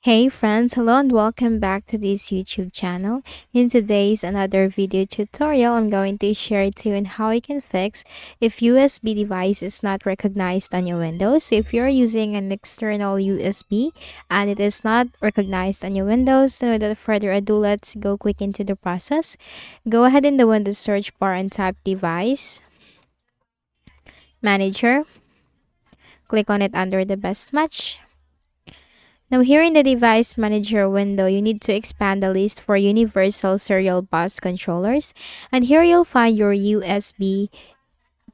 Hey friends, hello and welcome back to this YouTube channel. In today's another video tutorial, I'm going to share to you on how you can fix if USB device is not recognized on your Windows. So if you're using an external USB and it is not recognized on your Windows, so without further ado, let's go quick into the process. Go ahead in the Windows search bar and type device, manager, click on it under the best match. Now here in the device manager window, you need to expand the list for universal serial bus controllers. And here you'll find your USB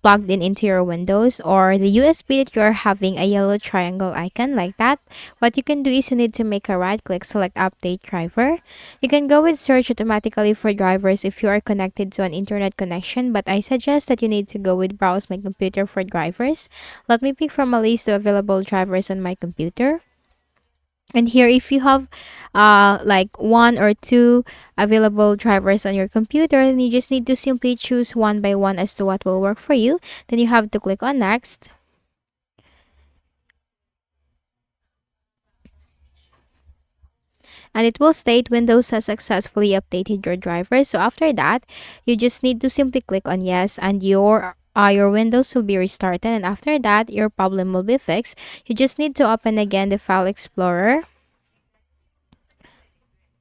plugged in into your Windows or the USB that you're having a yellow triangle icon like that. What you can do is you need to make a right click, select update driver. You can go with search automatically for drivers if you are connected to an internet connection, but I suggest that you need to go with browse my computer for drivers. Let me pick from a list of available drivers on my computer. And here, if you have like one or two available drivers on your computer, then you just need to simply choose one by one as to what will work for you. Then you have to click on next. And it will state Windows has successfully updated your driver. So after that, you just need to simply click on yes and your Windows will be restarted. And after that, your problem will be fixed. You just need to open again the File Explorer.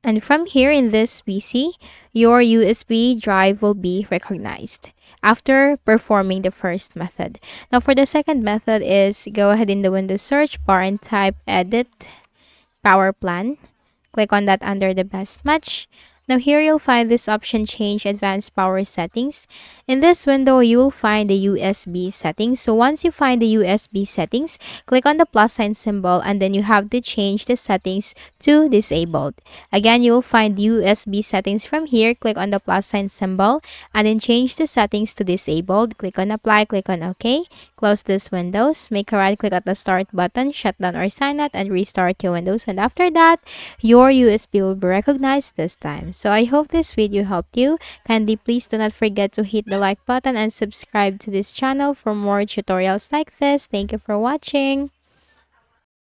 And from here in this PC, your USB drive will be recognized after performing the first method. Now for the second method is go ahead in the Windows search bar and type edit power plan. Click on that under the best match. Now here you'll find this option change advanced power settings. In this window, you will find the USB settings. So once you find the USB settings, click on the plus sign symbol and then you have to change the settings to disabled. Again, you will find USB settings from here. Click on the plus sign symbol and then change the settings to disabled. Click on apply, click on OK. Close this Windows. Make a right click at the start button, shut down or sign out and restart your Windows. And after that, your USB will be recognized this time. So I hope this video helped you. Kindly please do not forget to hit the like button and subscribe to this channel for more tutorials like this. Thank you for watching.